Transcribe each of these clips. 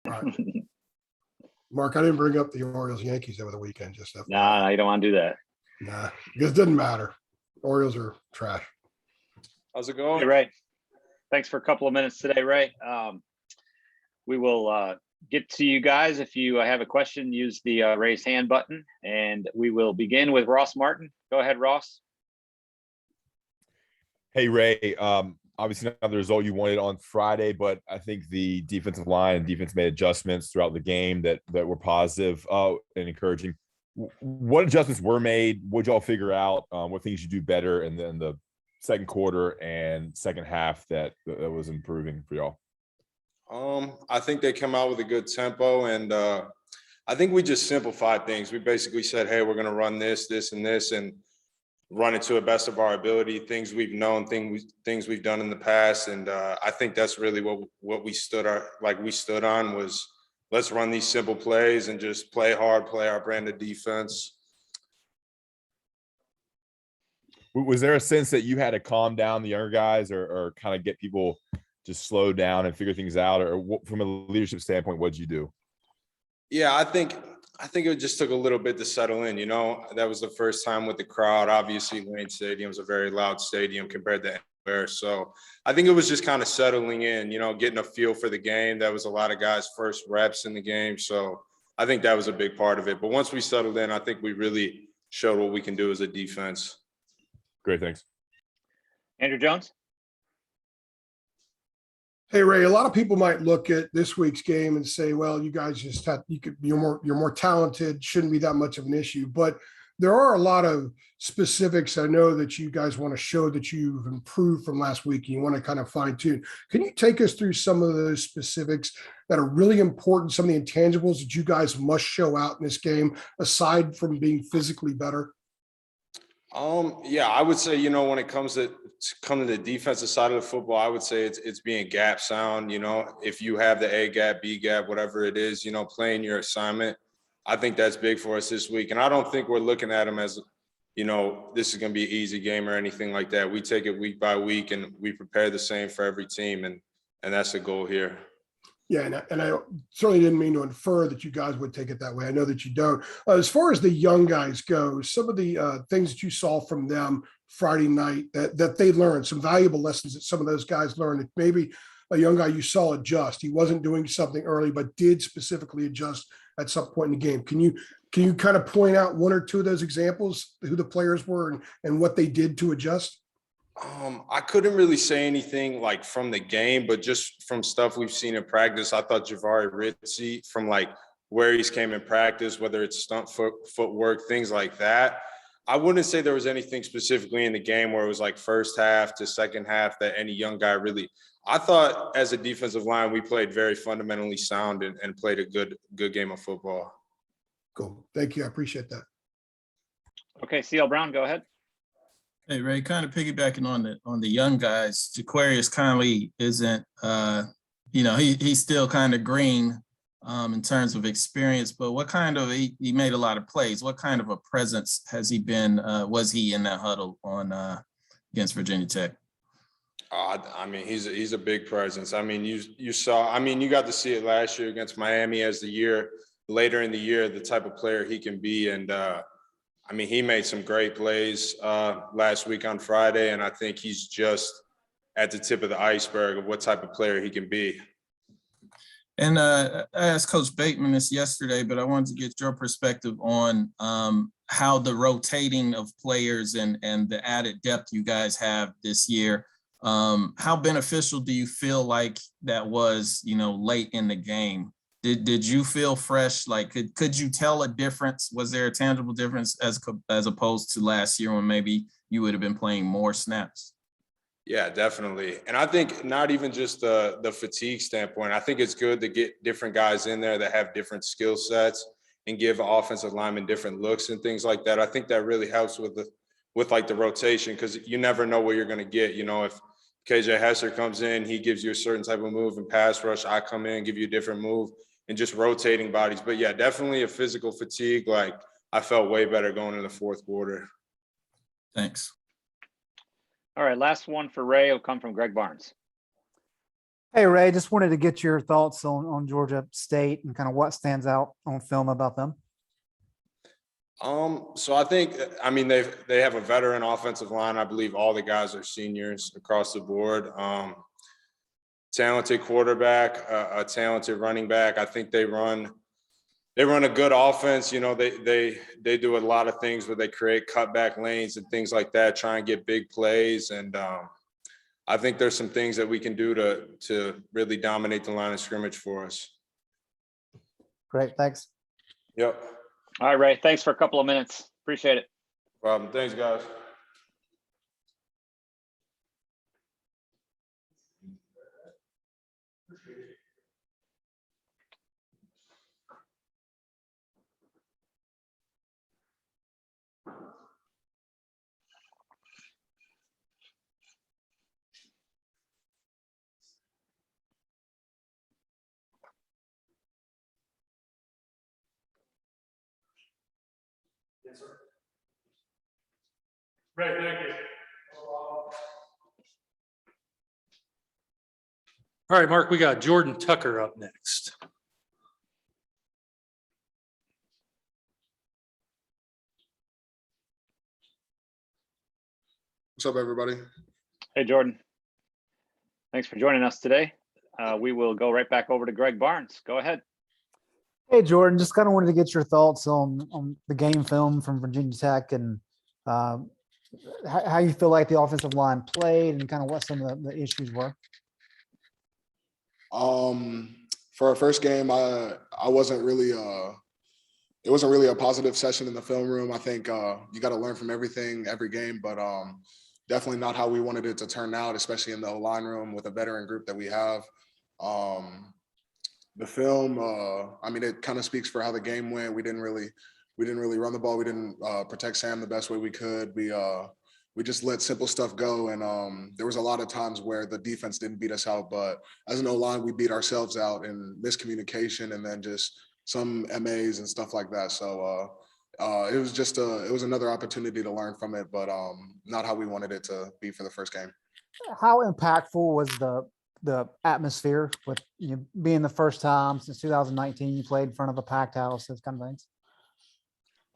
All right. Mark, I didn't bring up the Orioles Yankees over the weekend. Just FYI. Nah, you don't want to do that. Nah, because it doesn't matter. Orioles are trash. How's it going? Hey, Ray. Thanks for a couple of minutes today, Ray. We will get to you guys. If you have a question, use the raise hand button, and we will begin with Ross Martin. Go ahead, Ross. Hey, Ray. Obviously not the result you wanted on Friday, but I think the defensive line and defense made adjustments throughout the game that were positive and encouraging. What adjustments were made? What'd y'all figure out? What things you do better in the second quarter and second half that was improving for y'all? I think they come out with a good tempo, and I think we just simplified things. We basically said, hey, we're going to run this, this, and this, and run it to the best of our ability, things we've known, things we've done in the past. And I think that's really what we stood on was, let's run these simple plays and just play hard, play our brand of defense. Was there a sense that you had to calm down the younger guys or kind of get people just slow down and figure things out? Or from a leadership standpoint, what'd you do? Yeah, I think it just took a little bit to settle in. You know, that was the first time with the crowd. Obviously, Lane Stadium is a very loud stadium compared to anywhere. So I think it was just kind of settling in, you know, getting a feel for the game. That was a lot of guys' first reps in the game. So I think that was a big part of it. But once we settled in, I think we really showed what we can do as a defense. Great, thanks. Andrew Jones. Hey, Ray, a lot of people might look at this week's game and say, well, you guys just you're more talented, shouldn't be that much of an issue. But there are a lot of specifics I know that you guys want to show that you've improved from last week and you want to kind of fine tune. Can you take us through some of those specifics that are really important, some of the intangibles that you guys must show out in this game, aside from being physically better? Yeah, I would say, you know, when it comes to the defensive side of the football, I would say it's being gap sound. You know, if you have the A gap, B gap, whatever it is, you know, playing your assignment, I think that's big for us this week. And I don't think we're looking at them as, you know, this is going to be an easy game or anything like that. We take it week by week and we prepare the same for every team. And that's the goal here. Yeah, and I certainly didn't mean to infer that you guys would take it that way. I know that you don't. As far as the young guys go, some of the things that you saw from them Friday night that they learned, some valuable lessons that some of those guys learned. That maybe a young guy you saw adjust. He wasn't doing something early, but did specifically adjust at some point in the game. Can you kind of point out one or two of those examples, who the players were and what they did to adjust? I couldn't really say anything like from the game, but just from stuff we've seen in practice, I thought Javari Ritchie, from like where he's came in practice, whether it's stunt footwork, things like that. I wouldn't say there was anything specifically in the game where it was like first half to second half that any young guy really. I thought as a defensive line, we played very fundamentally sound and played a good game of football. Cool. Thank you. I appreciate that. Okay, CL Brown, go ahead. Hey, Ray, kind of piggybacking on the young guys, Jaquarius Conley isn't, you know, he's still kind of green in terms of experience, but what kind of, he made a lot of plays. What kind of a presence has he been, was he in that huddle on against Virginia Tech? I mean, he's a big presence. I mean, you saw, I mean, you got to see it last year against Miami as later in the year, the type of player he can be. And I mean, he made some great plays last week on Friday, and I think he's just at the tip of the iceberg of what type of player he can be. And I asked Coach Bateman this yesterday, but I wanted to get your perspective on how the rotating of players and the added depth you guys have this year, how beneficial do you feel like that was, you know, late in the game? Did you feel fresh? Like, could you tell a difference? Was there a tangible difference as opposed to last year when maybe you would have been playing more snaps? Yeah, definitely. And I think not even just the fatigue standpoint, I think it's good to get different guys in there that have different skill sets and give offensive linemen different looks and things like that. I think that really helps with like the rotation, because you never know what you're going to get. You know, if KJ Hesser comes in, he gives you a certain type of move and pass rush. I come in, give you a different move. And just rotating bodies. But yeah, definitely a physical fatigue. Like, I felt way better going in the fourth quarter. Thanks. All right, last one for Ray will come from Greg Barnes. Hey, Ray, just wanted to get your thoughts on Georgia State and kind of what stands out on film about them. So I think, I mean, they have a veteran offensive line. I believe all the guys are seniors across the board. Talented quarterback, a talented running back. I think they run a good offense. You know, they do a lot of things where they create cutback lanes and things like that, try and get big plays. And I think there's some things that we can do to really dominate the line of scrimmage for us. Great, thanks. Yep. All right, Ray, thanks for a couple of minutes. Appreciate it. Problem. Thanks, guys. Yes, sir. Right, thank you. All right, Mark, we got Jordan Tucker up next. What's up, everybody? Hey, Jordan. Thanks for joining us today. We will go right back over to Greg Barnes. Go ahead. Hey, Jordan, just kind of wanted to get your thoughts on the game film from Virginia Tech and how you feel like the offensive line played and kind of what some of the issues were. For our first game, I wasn't really it wasn't really a positive session in the film room. I think you got to learn from everything every game, but definitely not how we wanted it to turn out, especially in the O-line room with a veteran group that we have. The film, I mean, it kind of speaks for how the game went. We didn't really run the ball. We didn't protect Sam the best way we could. We just let simple stuff go. And there was a lot of times where the defense didn't beat us out, but as an O-line, we beat ourselves out in miscommunication and then just some MAs and stuff like that. So it was just it was another opportunity to learn from it, but not how we wanted it to be for the first game. How impactful was the atmosphere with being the first time since 2019 you played in front of a packed house, those kind of things?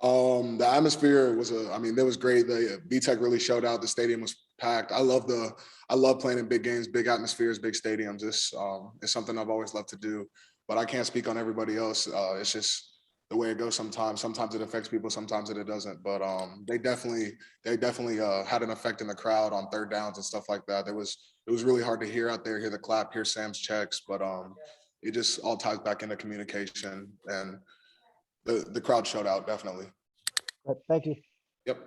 The atmosphere was it was great. The B-Tech really showed out. The stadium was packed. I love playing in big games, big atmospheres, big stadiums. It's something I've always loved to do, but I can't speak on everybody else. It's just the way it goes sometimes. Sometimes it affects people, sometimes it doesn't. But they definitely had an effect in the crowd on third downs and stuff like that. It was really hard to hear out there, hear the clap, hear Sam's checks, but it just all ties back into communication, and the crowd showed out, definitely. Thank you. Yep.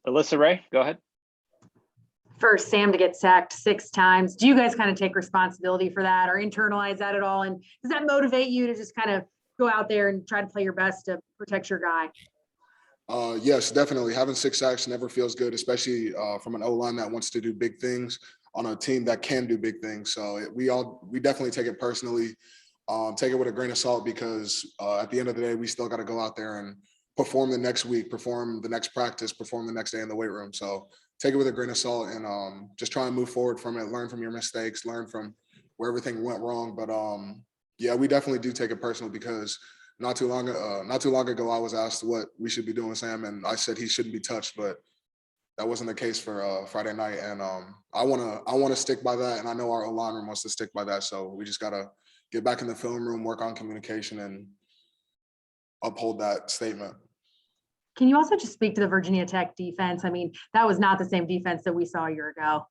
Alyssa Ray, go ahead. For Sam to get sacked 6 times, do you guys kind of take responsibility for that or internalize that at all? And does that motivate you to just kind of go out there and try to play your best to protect your guy? Yes, definitely. Having 6 sacks never feels good, especially from an O-line that wants to do big things on a team that can do big things. So we definitely take it personally. Take it with a grain of salt because at the end of the day, we still got to go out there and perform the next week, perform the next practice, perform the next day in the weight room. So take it with a grain of salt and just try and move forward from it, learn from your mistakes, learn from where everything went wrong. But yeah, we definitely do take it personal because not too long ago, I was asked what we should be doing with Sam, and I said he shouldn't be touched, but that wasn't the case for Friday night. And I want to stick by that, and I know our O-line room wants to stick by that. So we just gotta get back in the film room, work on communication, and uphold that statement. Can you also just speak to the Virginia Tech defense? I mean, that was not the same defense that we saw a year ago.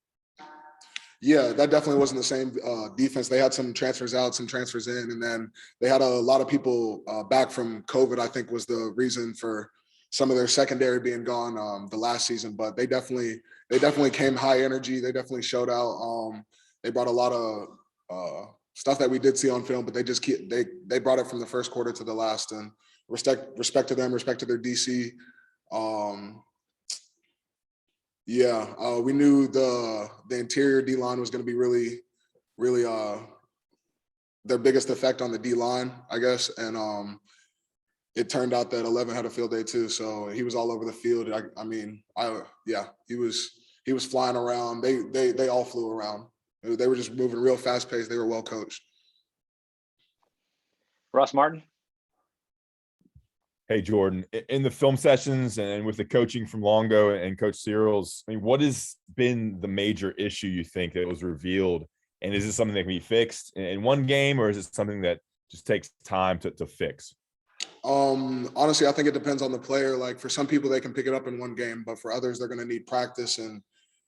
Yeah, that definitely wasn't the same defense. They had some transfers out, some transfers in, and then they had a lot of people back from COVID, I think was the reason for some of their secondary being gone the last season. But they definitely came high energy. They definitely showed out. They brought a lot of stuff that we did see on film, but they brought it from the first quarter to the last. And respect to them, respect to their DC. Yeah, we knew the interior D line was going to be really their biggest effect on the D line, I guess. And it turned out that 11 had a field day too, so he was all over the field. He was flying around. They all flew around. They were just moving real fast paced. They were well coached. Ross Martin. Hey, Jordan, in the film sessions and with the coaching from Longo and Coach Cyril's, I mean, what has been the major issue you think that was revealed? And is this something that can be fixed in one game, or is it something that just takes time to fix? Honestly, I think it depends on the player. Like for some people, they can pick it up in one game, but for others, they're going to need practice and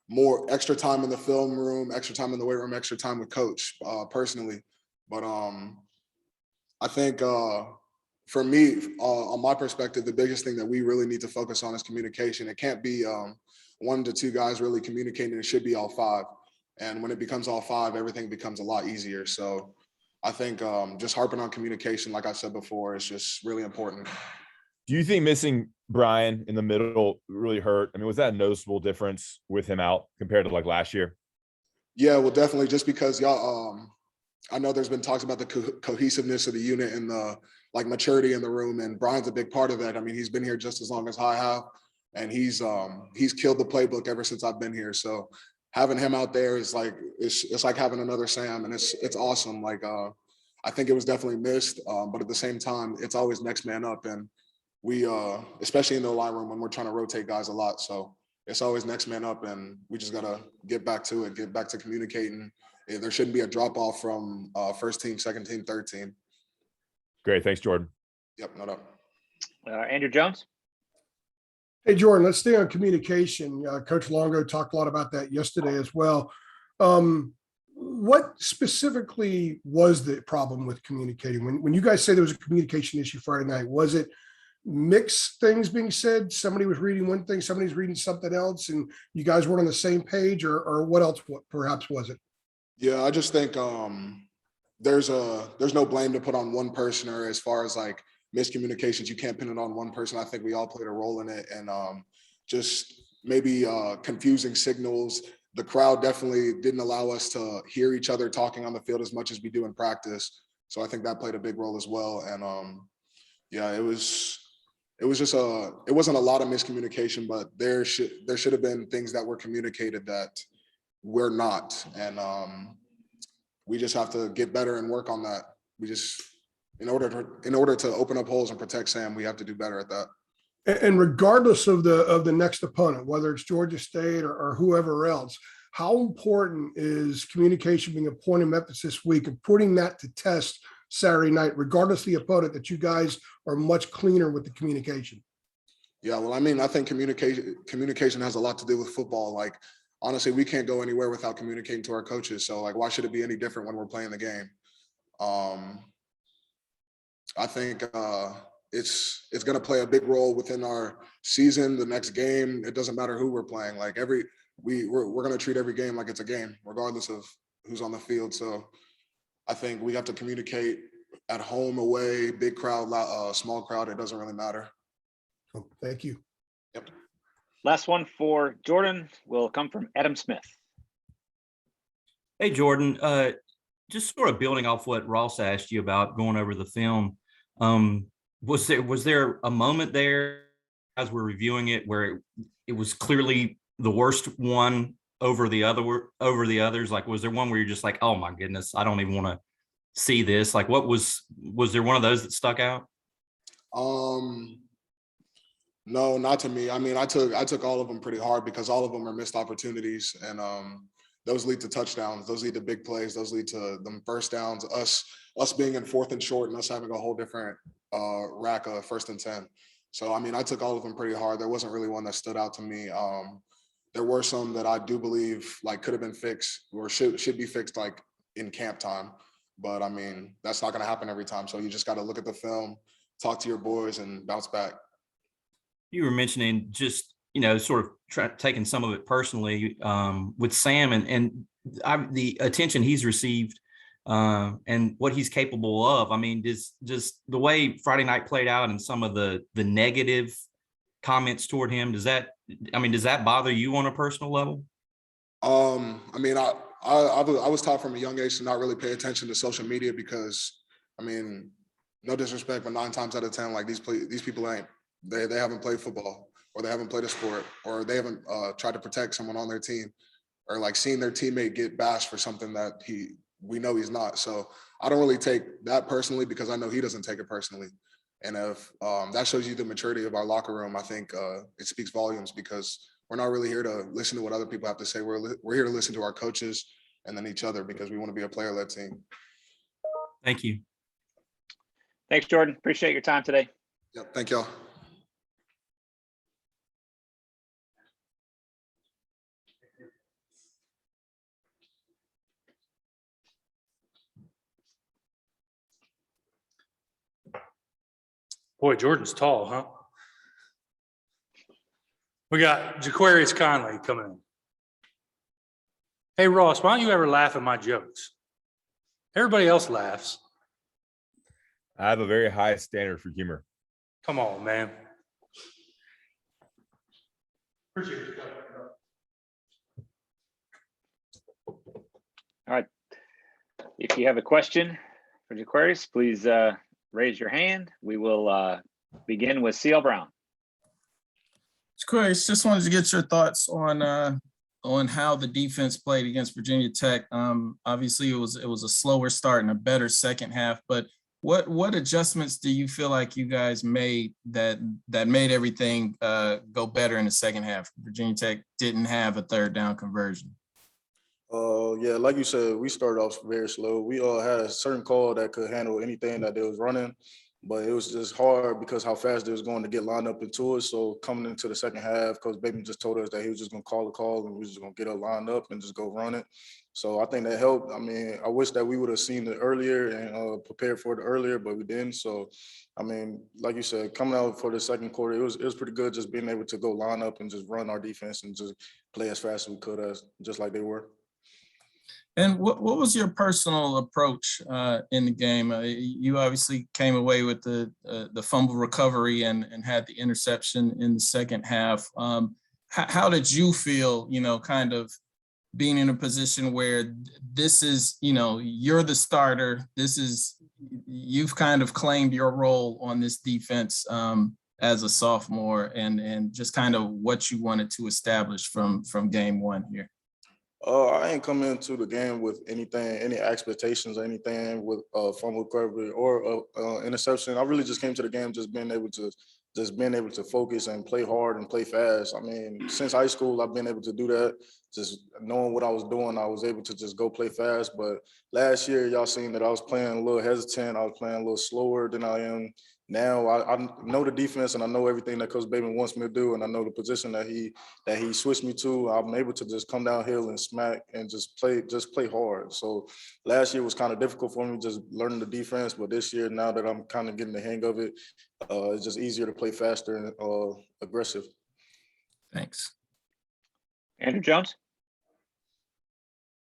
more extra time in the film room, extra time in the weight room, extra time with coach, personally. But I think for me, on my perspective, the biggest thing that we really need to focus on is communication. It can't be 1 to 2 guys really communicating. It should be all 5. And when it becomes all 5, everything becomes a lot easier. So I think just harping on communication, like I said before, is just really important. Do you think missing Brian in the middle really hurt? I mean, was that a noticeable difference with him out compared to like last year? Yeah, well, definitely. Just because y'all, I know there's been talks about the cohesiveness of the unit and the like maturity in the room, and Brian's a big part of that. I mean, he's been here just as long as I have, and he's killed the playbook ever since I've been here. So having him out there is like it's like having another Sam, and it's awesome. Like I think it was definitely missed, but at the same time, it's always next man up, and we especially in the line room when we're trying to rotate guys a lot. So it's always next man up, and we just gotta get back to it, get back to communicating. There shouldn't be a drop off from first team, second team, third team. Great. Thanks, Jordan. Yep, no doubt. Andrew Jones. Hey, Jordan, let's stay on communication. Coach Longo talked a lot about that yesterday as well. What specifically was the problem with communicating? When you guys say there was a communication issue Friday night, was it mixed things being said? Somebody was reading one thing, somebody's reading something else, and you guys weren't on the same page, or what else perhaps was it? Yeah, I just think there's no blame to put on one person, or as far as like miscommunications, you can't pin it on one person. I think we all played a role in it, and just maybe confusing signals. The crowd definitely didn't allow us to hear each other talking on the field as much as we do in practice. So I think that played a big role as well. And yeah, it wasn't a lot of miscommunication, but there should have been things that were communicated that we're not. And we just have to get better and work on that. We just, in order to open up holes and protect Sam, we have to do better at that. And regardless of the next opponent, whether it's Georgia State or whoever else, how important is communication being a point of emphasis this week and putting that to test Saturday night, regardless of the opponent, that you guys are much cleaner with the communication? Yeah, well, I mean, I think communication has a lot to do with football. Like, honestly, we can't go anywhere without communicating to our coaches. So, like, why should it be any different when we're playing the game? I think it's going to play a big role within our season, the next game. It doesn't matter who we're playing. Like we're going to treat every game like it's a game, regardless of who's on the field. So I think we have to communicate at home, away, big crowd, small crowd. It doesn't really matter. Thank you. Yep. Last one for Jordan will come from Adam Smith. Hey, Jordan, just sort of building off what Ross asked you about going over the film. Was there a moment there as we're reviewing it where it was clearly the worst one over the others? Like, was there one where you're just like, oh my goodness, I don't even want to see this? Like, was there one of those that stuck out? No, not to me. I mean, I took all of them pretty hard because all of them are missed opportunities, and those lead to touchdowns. Those lead to big plays. Those lead to them first downs. Us being in 4th and short, and us having a whole different rack of 1st and 10. So I mean, I took all of them pretty hard. There wasn't really one that stood out to me. There were some that I do believe like could have been fixed or should be fixed like in camp time. But I mean, that's not going to happen every time. So you just got to look at the film, talk to your boys, and bounce back. You were mentioning just, sort of taking some of it personally with Sam and the attention he's received and what he's capable of. I mean, does the way Friday night played out and some of the negative comments toward him, does that bother you on a personal level? I mean, I was taught from a young age to not really pay attention to social media because, I mean, no disrespect, but 9 times out of 10, like these people they haven't played football, or they haven't played a sport, or they haven't tried to protect someone on their team. or like seeing their teammate get bashed for something that we know he's not. So I don't really take that personally because I know he doesn't take it personally. And if that shows you the maturity of our locker room, I think it speaks volumes because we're not really here to listen to what other people have to say. We're here to listen to our coaches and then each other because we want to be a player-led team. Thank you. Thanks, Jordan. Appreciate your time today. Yep. Thank y'all. Boy, Jordan's tall, huh? We got Jaquarius Conley coming in. Hey, Ross, why don't you ever laugh at my jokes? Everybody else laughs. I have a very high standard for humor. Come on, man. Appreciate you. All right. If you have a question for Jaquarius, please raise your hand. We will begin with CL Brown. Chris, just wanted to get your thoughts on how the defense played against Virginia Tech. Obviously, it was a slower start and a better second half. But what adjustments do you feel like you guys made that made everything go better in the second half? Virginia Tech didn't have a third down conversion. Yeah, like you said, we started off very slow. We had a certain call that could handle anything that they was running. But it was just hard because how fast they was going to get lined up into it. So coming into the second half, Coach Bateman just told us that he was just going to call the call and we was just going to get it lined up and just go run it. So I think that helped. I mean, I wish that we would have seen it earlier and prepared for it earlier, but we didn't. So, I mean, like you said, coming out for the second quarter, it was pretty good just being able to go line up and just run our defense and just play as fast as we could, just like they were. And what was your personal approach in the game? You obviously came away with the fumble recovery and had the interception in the second half. How did you feel, kind of being in a position where this is, you're the starter, you've kind of claimed your role on this defense as a sophomore and just kind of what you wanted to establish from game one here? I ain't come into the game with any expectations or anything with fumble recovery or interception. I really just came to the game just being able to focus and play hard and play fast. I mean, since high school, I've been able to do that. Just knowing what I was doing, I was able to just go play fast. But last year, y'all seen that I was playing a little hesitant. I was playing a little slower than I am now. I know the defense and I know everything that Coach Bateman wants me to do, and I know the position that he switched me to. I'm able to just come downhill and smack and just play hard. So last year was kind of difficult for me, just learning the defense. But this year, now that I'm kind of getting the hang of it, it's just easier to play faster and aggressive. Thanks. Andrew Jones.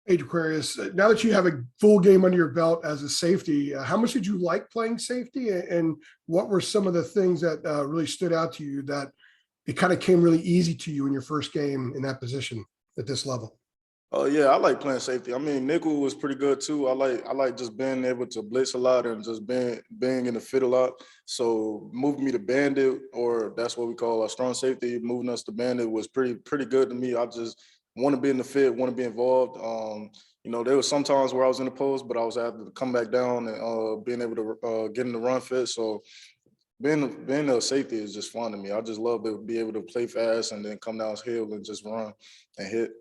Hey, Aquarius, now that you have a full game under your belt as a safety, how much did you like playing safety? And what were some of the things that really stood out to you that it kind of came really easy to you in your first game in that position at this level? Oh yeah, I like playing safety. I mean, nickel was pretty good too. I like just being able to blitz a lot and just being in the fit a lot. So moving me to bandit, or that's what we call a strong safety, moving us to bandit was pretty good to me. I just want to be in the fit, want to be involved. There was some times where I was in the post, but I was able to come back down and being able to get in the run fit. So being a safety is just fun to me. I just love to be able to play fast and then come downhill and just run and hit.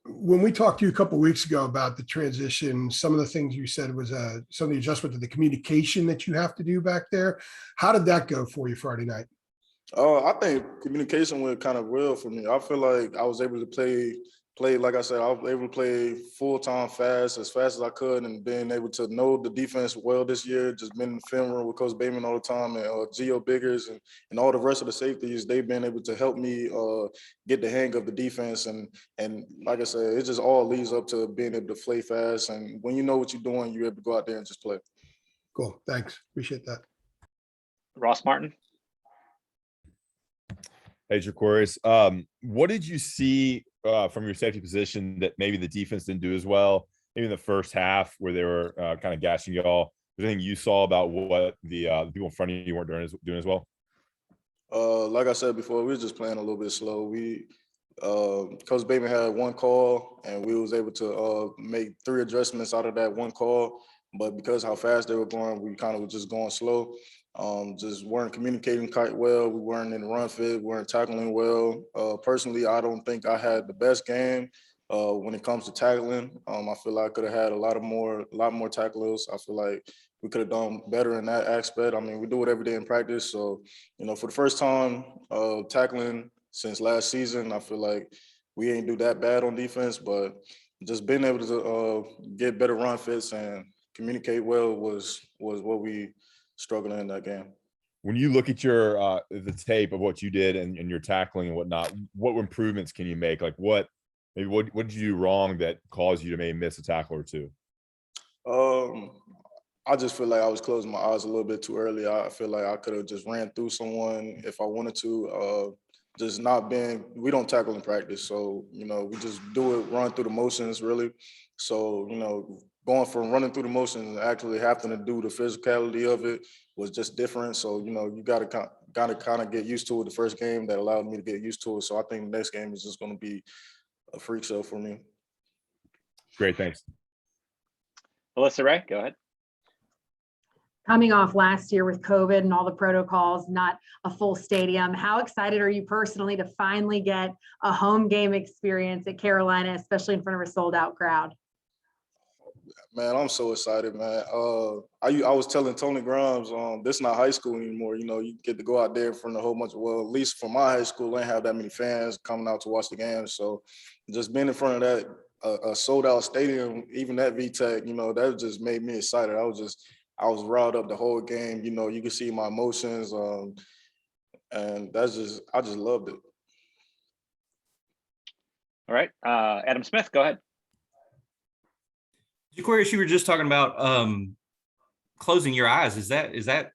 When we talked to you a couple of weeks ago about the transition, some of the things you said was some of the adjustment to the communication that you have to do back there. How did that go for you Friday night? I think communication went kind of well for me. I feel like I was able to play, like I said, I was able to play full-time fast as I could, and being able to know the defense well this year, just been in the film room with Coach Bateman all the time, and Gio Biggers and all the rest of the safeties, they've been able to help me get the hang of the defense. And like I said, it just all leads up to being able to play fast. And when you know what you're doing, you're able to go out there and just play. Cool. Thanks. Appreciate that. Ross Martin. Hey, Jaquarius, what did you see from your safety position that maybe the defense didn't do as well, maybe in the first half where they were kind of gashing you all? Was there anything you saw about what the people in front of you weren't doing as well? Like I said before, we were just playing a little bit slow. Coach Bateman had one call, and we was able to make 3 adjustments out of that one call. But because how fast they were going, we kind of were just going slow. Just weren't communicating quite well. We weren't in the run fit. We weren't tackling well. Personally, I don't think I had the best game when it comes to tackling. I feel like I could have had a lot more tacklers. I feel like we could have done better in that aspect. I mean, we do it every day in practice. So, for the first time tackling since last season, I feel like we ain't do that bad on defense, but just being able to get better run fits and communicate well was what we struggled in that game. When you look at your the tape of what you did and your tackling and whatnot, what improvements can you make? Like what did you do wrong that caused you to maybe miss a tackle or two? I just feel like I was closing my eyes a little bit too early. I feel like I could have just ran through someone if I wanted to. Just not being, we don't tackle in practice. So, we just do it, run through the motions really. So, going from running through the motions and actually having to do the physicality of it was just different. So, you got to kind of get used to it the first game. That allowed me to get used to it. So I think the next game is just going to be a freak show for me. Great, thanks. Alyssa Ray, go ahead. Coming off last year with COVID and all the protocols, not a full stadium, how excited are you personally to finally get a home game experience at Carolina, especially in front of a sold out crowd? Man, I'm so excited, man. I was telling Tony Grimes, this is not high school anymore. You get to go out there in front of a whole bunch of, well, at least for my high school, I didn't have that many fans coming out to watch the game. So just being in front of that, a sold out stadium, even that VTech, that just made me excited. I was riled up the whole game. You could see my emotions, and I just loved it. All right, Adam Smith, go ahead. Jaquarius, you were just talking about closing your eyes. Is that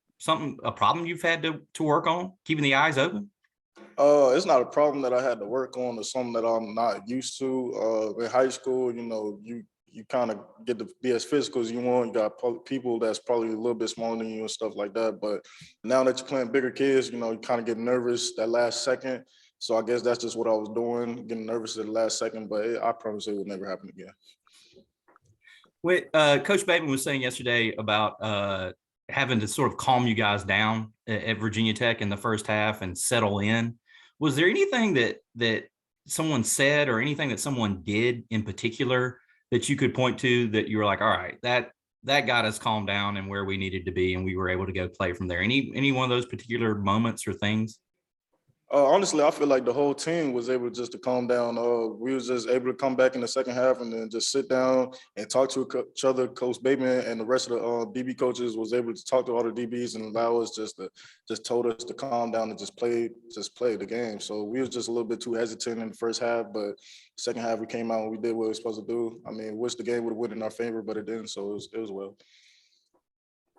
a problem you've had to work on, keeping the eyes open? It's not a problem that I had to work on, or something that I'm not used to. In high school, you kind of get to be as physical as you want. You got people that's probably a little bit smaller than you and stuff like that. But now that you're playing bigger kids, you kind of get nervous that last second. So I guess that's just what I was doing, getting nervous at the last second. But I promise it will never happen again. Coach Bateman was saying yesterday about having to sort of calm you guys down at Virginia Tech in the first half and settle in. Was there anything that someone said or anything that someone did in particular that you could point to that you were like, all right, that got us calmed down and where we needed to be, and we were able to go play from there? Any one of those particular moments or things? Honestly, I feel like the whole team was able just to calm down. We was just able to come back in the second half and then just sit down and talk to each other. Coach Bateman and the rest of the DB coaches was able to talk to all the DBs and allow us just told us to calm down and just play the game. So we was just a little bit too hesitant in the first half, but second half we came out and we did what we were supposed to do. I mean, wish the game would have went in our favor, but it didn't. So it was well.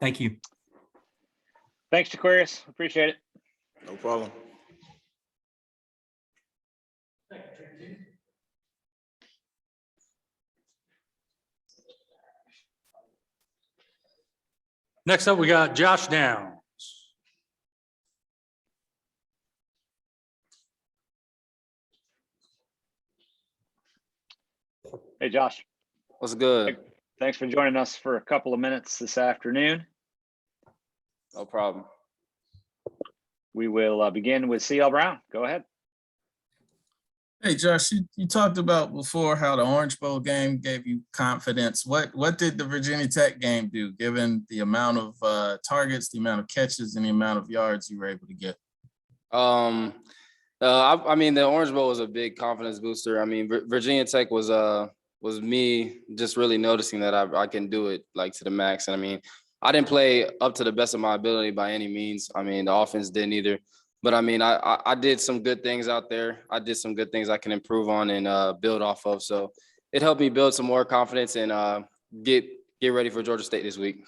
Thank you. Thanks, Jaquarius. Appreciate it. No problem. Next up, we got Josh Downs. Hey, Josh. What's good? Thanks for joining us for a couple of minutes this afternoon. No problem. We will begin with CL Brown. Go ahead. Hey, Josh, you talked about before how the Orange Bowl game gave you confidence. What did the Virginia Tech game do, given the amount of targets, the amount of catches, and the amount of yards you were able to get? I mean, the Orange Bowl was a big confidence booster. I mean, Virginia Tech was me just really noticing that I can do it like to the max. And I mean, I didn't play up to the best of my ability by any means. I mean, the offense didn't either. But I mean, I did some good things out there. I did some good things I can improve on and build off of. So it helped me build some more confidence and get ready for Georgia State this week.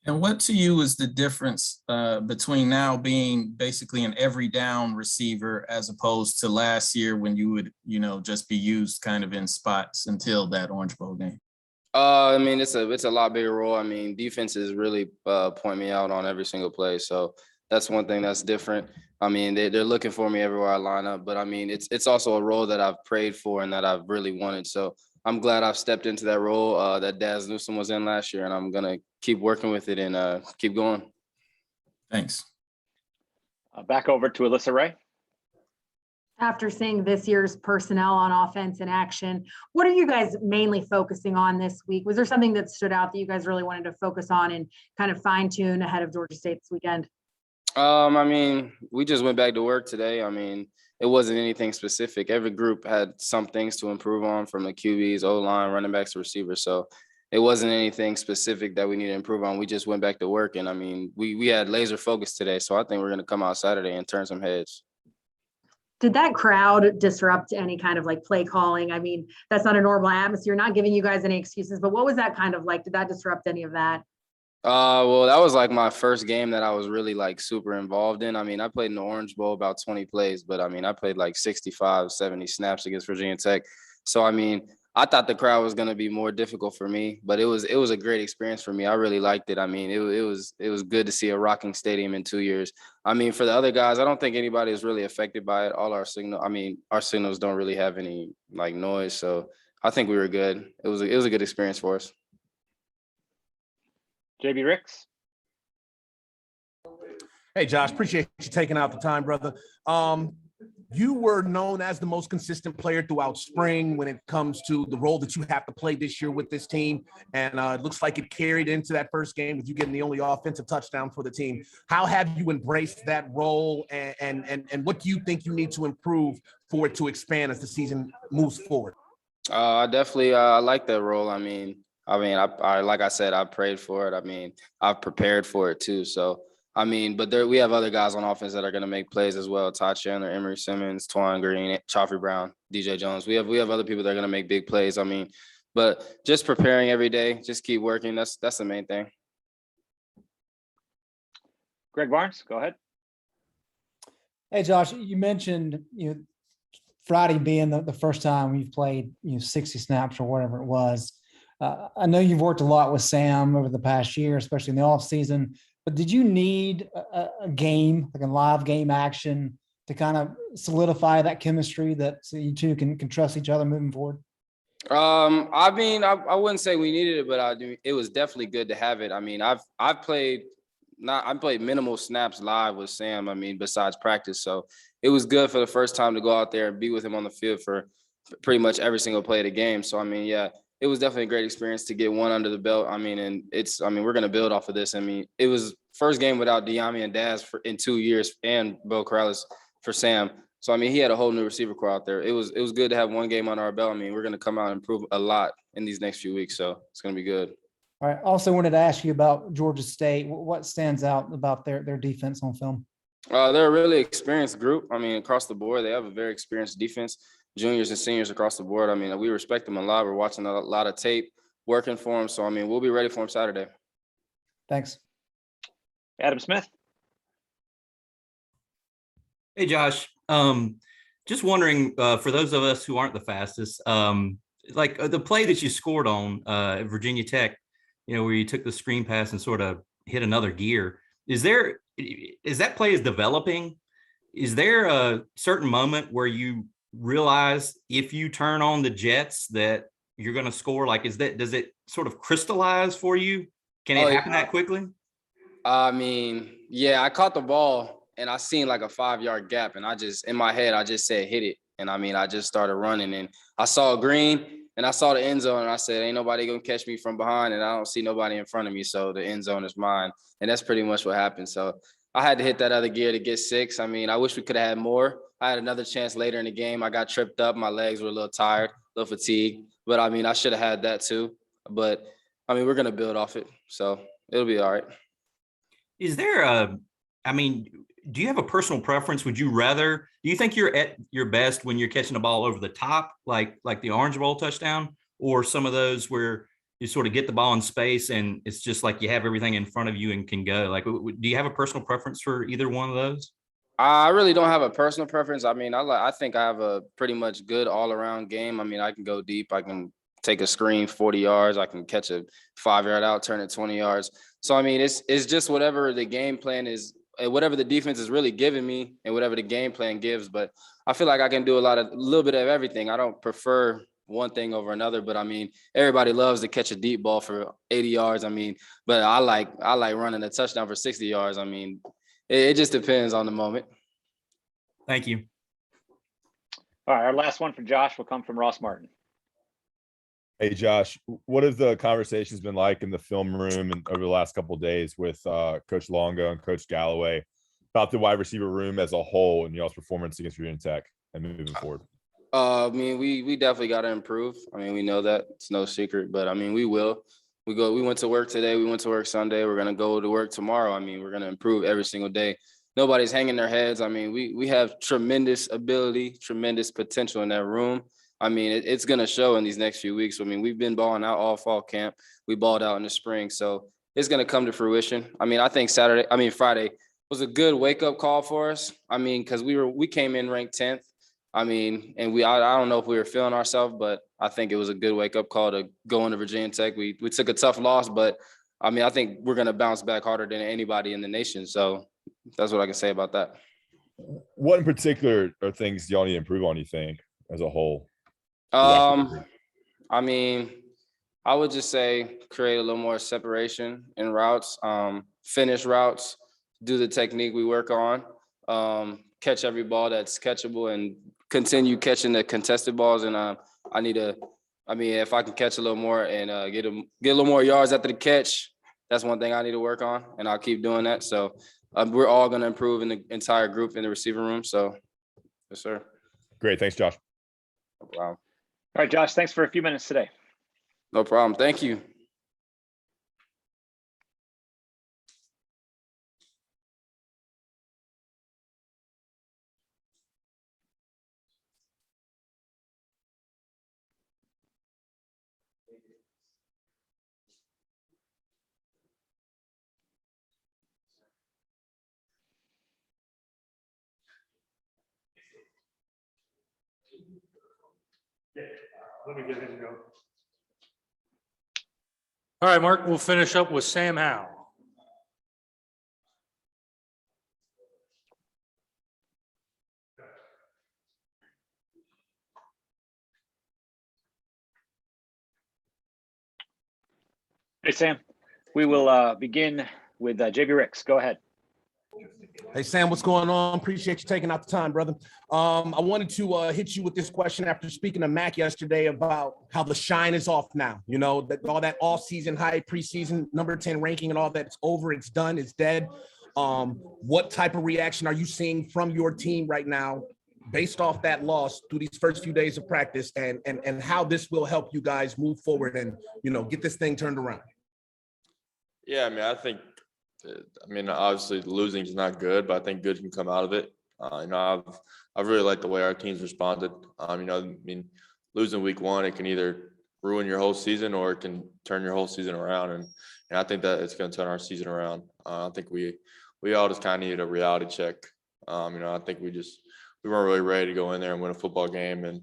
And what to you is the difference between now being basically an every down receiver as opposed to last year when you would, just be used kind of in spots until that Orange Bowl game? I mean, it's a lot bigger role. I mean, defenses really point me out on every single play. So that's one thing that's different. I mean, they're looking for me everywhere I line up, but I mean, it's also a role that I've prayed for and that I've really wanted. So I'm glad I've stepped into that role that Daz Newsome was in last year, and I'm gonna keep working with it and keep going. Thanks. Back over to Alyssa Ray. After seeing this year's personnel on offense in action, what are you guys mainly focusing on this week? Was there something that stood out that you guys really wanted to focus on and kind of fine tune ahead of Georgia State this weekend? I mean, we just went back to work today. I mean, it wasn't anything specific. Every group had some things to improve on, from the QBs, O-line, running backs, to receivers. So it wasn't anything specific that we need to improve on. We just went back to work. And I mean, we had laser focus today. So I think we're going to come out Saturday and turn some heads. Did that crowd disrupt any kind of like play calling? I mean, that's not a normal atmosphere, not giving you guys any excuses, but what was that kind of like? Did that disrupt any of that? Well, that was like my first game that I was really like super involved in. I mean, I played in the Orange Bowl about 20 plays, but I mean, I played like 65, 70 snaps against Virginia Tech. So, I mean, I thought the crowd was going to be more difficult for me, but it was a great experience for me. I really liked it. I mean, it was good to see a rocking stadium in 2 years. I mean, for the other guys, I don't think anybody is really affected by it. All our our signals don't really have any like noise. So I think we were good. It was a good experience for us. JB Ricks. Hey, Josh, appreciate you taking out the time, brother. You were known as the most consistent player throughout spring when it comes to the role that you have to play this year with this team. And it looks like it carried into that first game with you getting the only offensive touchdown for the team. How have you embraced that role, and what do you think you need to improve for it to expand as the season moves forward? I definitely like that role. I mean, I like I said, I prayed for it. I mean, I've prepared for it too. So, I mean, but we have other guys on offense that are going to make plays as well. Todd Chandler, Emory Simmons, Twan Green, Chaffee Brown, DJ Jones. We have other people that are going to make big plays. I mean, but just preparing every day, just keep working. That's the main thing. Greg Barnes, go ahead. Hey, Josh, you mentioned, Friday being the first time you've played, 60 snaps or whatever it was. I know you've worked a lot with Sam over the past year, especially in the off season, but did you need a game, like a live game action, to kind of solidify that chemistry that so you two can trust each other moving forward? I mean, I wouldn't say we needed it, but it was definitely good to have it. I mean, I played minimal snaps live with Sam. I mean, besides practice, so it was good for the first time to go out there and be with him on the field for pretty much every single play of the game. So I mean, yeah, it was definitely a great experience to get one under the belt. I mean, and we're going to build off of this. I mean, it was first game without Diami and Daz in 2 years, and Bo Corrales for Sam. So, I mean, he had a whole new receiver core out there. It was good to have one game under our belt. I mean, we're going to come out and improve a lot in these next few weeks. So it's going to be good. All right. Also wanted to ask you about Georgia State. What stands out about their defense on film? They're a really experienced group. I mean, across the board, they have a very experienced defense. Juniors and seniors across the board. I mean, we respect them a lot. We're watching a lot of tape, working for them. So, I mean, we'll be ready for them Saturday. Thanks. Adam Smith. Hey, Josh. Just wondering, for those of us who aren't the fastest, like the play that you scored on at Virginia Tech, where you took the screen pass and sort of hit another gear. As that play is developing, is there a certain moment where you realize if you turn on the jets that you're going to score? Like, does it sort of crystallize for you? Can it happen that quickly? I mean, yeah, I caught the ball and I seen like a 5-yard gap, and in my head, I just said, hit it. And I mean, I just started running, and I saw a green and I saw the end zone, and I said, ain't nobody going to catch me from behind, and I don't see nobody in front of me. So the end zone is mine. And that's pretty much what happened. So I had to hit that other gear to get 6. I mean, I wish we could have had more. I had another chance later in the game. I got tripped up. My legs were a little tired, a little fatigued. But, I mean, I should have had that too. But, I mean, we're going to build off it. So it'll be all right. Is there do you have a personal preference? Do you think you're at your best when you're catching the ball over the top, like the Orange Bowl touchdown, or some of those where you sort of get the ball in space and it's just like you have everything in front of you and can go? Like, do you have a personal preference for either one of those? I really don't have a personal preference. I mean, I think I have a pretty much good all-around game. I mean, I can go deep. I can take a screen 40 yards. I can catch a 5-yard out, turn it 20 yards. So, I mean, it's just whatever the game plan is whatever the defense is really giving me and whatever the game plan gives. But I feel like I can do a little bit of everything. I don't prefer one thing over another, but I mean, everybody loves to catch a deep ball for 80 yards. I mean, but I like running a touchdown for 60 yards. I mean, it just depends on the moment. Thank you. All right, our last one for Josh will come from Ross Martin. Hey, Josh, what have the conversations been like in the film room and over the last couple of days with Coach Longo and Coach Galloway about the wide receiver room as a whole and y'all's performance against Virginia Tech and moving forward? I mean, we definitely got to improve. I mean, we know that, it's no secret, but I mean, we will. We went to work today. We went to work Sunday. We're going to go to work tomorrow. I mean, we're going to improve every single day. Nobody's hanging their heads. I mean, we have tremendous ability, tremendous potential in that room. I mean, it's going to show in these next few weeks. I mean, we've been balling out all fall camp. We balled out in the spring. So it's going to come to fruition. I mean, I think Friday was a good wake-up call for us. I mean, because we came in ranked 10th. I mean, and I don't know if we were feeling ourselves, but I think it was a good wake-up call to go into Virginia Tech. We took a tough loss, but I mean, I think we're going to bounce back harder than anybody in the nation. So that's what I can say about that. What in particular are things y'all need to improve on, you think, as a whole? I mean, I would just say create a little more separation in routes, finish routes, do the technique we work on, catch every ball that's catchable and continue catching the contested balls. And if I can catch a little more and get a little more yards after the catch, that's one thing I need to work on, and I'll keep doing that. So we're all going to improve in the entire group in the receiver room. So, yes, sir. Great. Thanks, Josh. No problem. All right, Josh, thanks for a few minutes today. No problem. Thank you. Let me get him to go. All right, Mark, we'll finish up with Sam Howell. Hey, Sam, we will begin with JB Ricks. Go ahead. Hey, Sam, what's going on? Appreciate you taking out the time, brother. I wanted to hit you with this question after speaking to Mac yesterday about how the shine is off now. You know, that all that off-season hype, preseason number 10 ranking and all that's over, it's done, it's dead. What type of reaction are you seeing from your team right now based off that loss through these first few days of practice and how this will help you guys move forward and, you know, get this thing turned around? Yeah, I mean, obviously losing is not good, but I think good can come out of it. I've really liked the way our team's responded. Losing week one, it can either ruin your whole season or it can turn your whole season around. And I think that it's going to turn our season around. I think we all just kind of needed a reality check. I think we weren't really ready to go in there and win a football game, and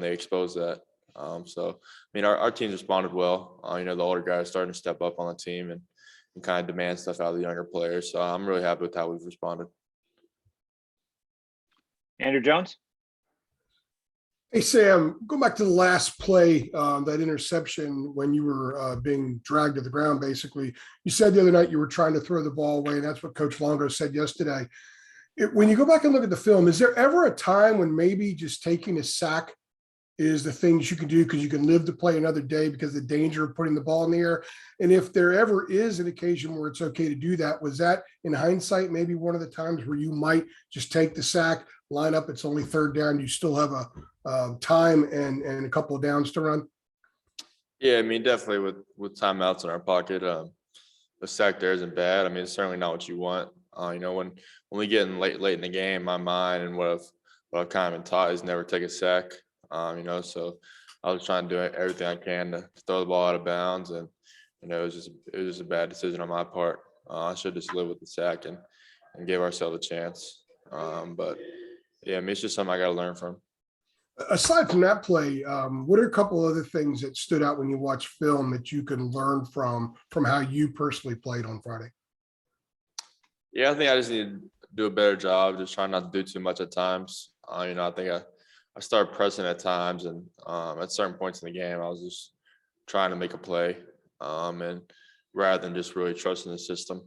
they exposed that. Our team's responded well. The older guys starting to step up on the team and kind of demand stuff out of the younger players. So I'm really happy with how we've responded. Andrew Jones. Hey, Sam, go back to the last play, that interception when you were being dragged to the ground, basically. You said the other night you were trying to throw the ball away, and that's what Coach Longo said yesterday. When you go back and look at the film, is there ever a time when maybe just taking a sack is the things you can do because you can live to play another day because of the danger of putting the ball in the air? And if there ever is an occasion where it's okay to do that, was that in hindsight maybe one of the times where you might just take the sack, line up, it's only third down, you still have a time and a couple of downs to run? Yeah, definitely with timeouts in our pocket, the sack there isn't bad. It's certainly not what you want. When we get in late in the game, my mind and what I've kind of been taught is never take a sack. So I was trying to do everything I can to throw the ball out of bounds, and it was just a bad decision on my part. I should just live with the sack and give ourselves a chance. But yeah, it's just something I got to learn from. Aside from that play, what are a couple other things that stood out when you watch film that you can learn from how you personally played on Friday? Yeah, I think I just need to do a better job, just trying not to do too much at times. I think I started pressing at times, and at certain points in the game, I was just trying to make a play, and rather than just really trusting the system.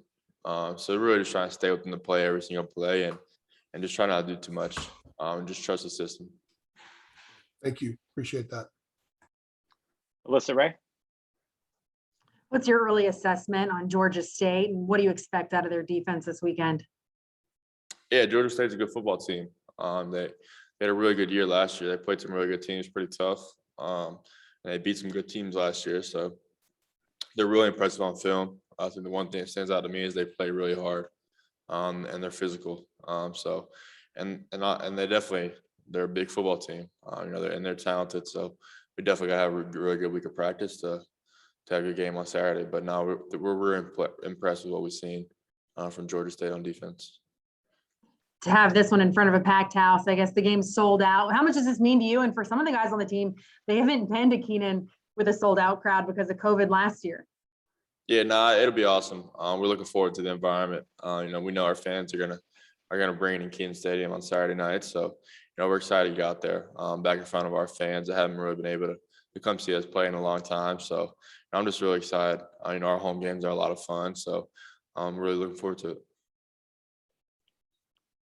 So really just trying to stay within the play every single play, and just try not to do too much, and just trust the system. Thank you. Appreciate that. Alyssa Ray. What's your early assessment on Georgia State, and what do you expect out of their defense this weekend? Yeah, Georgia State's a good football team. They had a really good year last year. They played some really good teams, pretty tough. And they beat some good teams last year. So they're really impressive on film. I think the one thing that stands out to me is they play really hard, and they're physical. And they're a big football team. They're talented. So we definitely gotta have a really good week of practice to have a good game on Saturday. But now we're really impressed with what we've seen from Georgia State on defense. To have this one in front of a packed house, I guess the game's sold out. How much does this mean to you? And for some of the guys on the team, they haven't been to Keenan with a sold out crowd because of COVID last year. Yeah, it'll be awesome. We're looking forward to the environment. We know our fans are gonna bring it in Keene Stadium on Saturday night. So, we're excited to get out there, back in front of our fans that haven't really been able to come see us play in a long time. So I'm just really excited. Our home games are a lot of fun. So I'm really looking forward to it.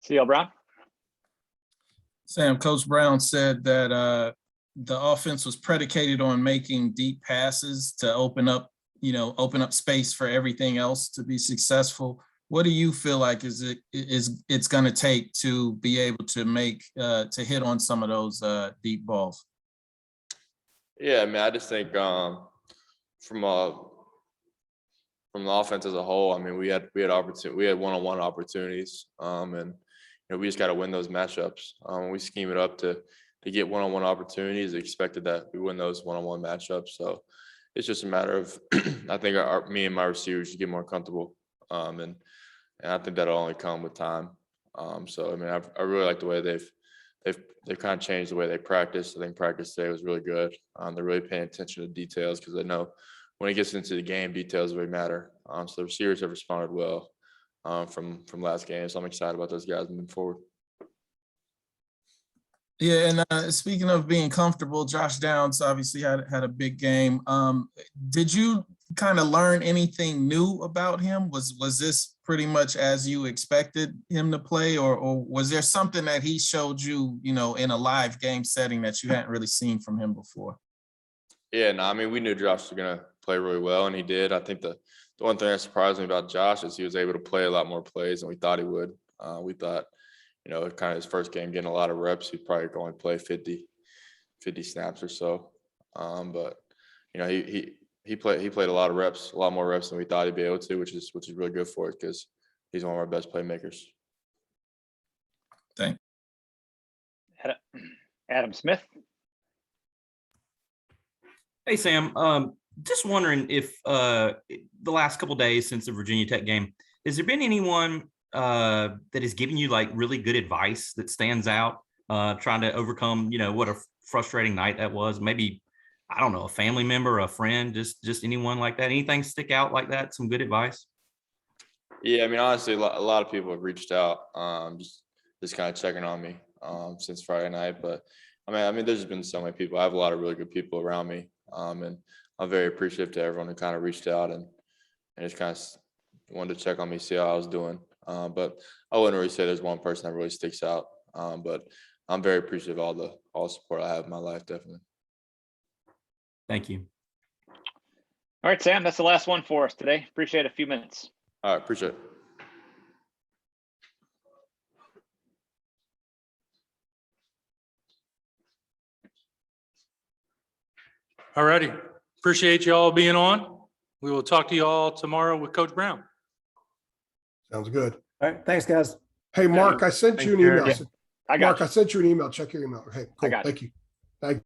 CL Brown. Sam, Coach Brown said that the offense was predicated on making deep passes to open up space for everything else to be successful. What do you feel like it's going to take to be able to to hit on some of those deep balls? Yeah, I just think from the offense as a whole, we had one-on-one opportunities, and we just got to win those matchups. When we scheme it up to get one-on-one opportunities, expected that we win those one-on-one matchups. So it's just a matter of I think me and my receivers should get more comfortable, and I think that'll only come with time. I really like the way they've kind of changed the way they practice. I think practice today was really good. They're really paying attention to details because they know when it gets into the game, details really matter. So the receivers have responded well from last game. So I'm excited about those guys moving forward. Yeah, and speaking of being comfortable, Josh Downs obviously had a big game. Did you kind of learn anything new about him? Was this pretty much as you expected him to play, or was there something that he showed you, in a live game setting that you hadn't really seen from him before? Yeah, we knew Josh was gonna play really well, and he did. I think the one thing that surprised me about Josh is he was able to play a lot more plays than we thought he would. We thought, kind of his first game getting a lot of reps, he'd probably go and play 50 snaps or so. But he played a lot of reps, a lot more reps than we thought he'd be able to, which is really good for us because he's one of our best playmakers. Thanks. Adam Smith. Hey, Sam. Just wondering if the last couple of days since the Virginia Tech game, has there been anyone that has given you like really good advice that stands out, trying to overcome, what a frustrating night that was? Maybe, I don't know, a family member, a friend, just anyone like that. Anything stick out like that? Some good advice? Yeah, honestly, a lot of people have reached out, just kind of checking on me since Friday night. But there's just been so many people. I have a lot of really good people around me, and I'm very appreciative to everyone who kind of reached out and just kind of wanted to check on me, see how I was doing. But I wouldn't really say there's one person that really sticks out. But I'm very appreciative of all the support I have in my life, definitely. Thank you. All right, Sam, that's the last one for us today. Appreciate a few minutes. All right, appreciate it. All righty. Appreciate you all being on. We will talk to you all tomorrow with Coach Brown. Sounds good. All right. Thanks, guys. Hey, Mark, I sent you an email. I got Mark, you. I sent you an email. Check your email. Okay, cool. got it. Thank you.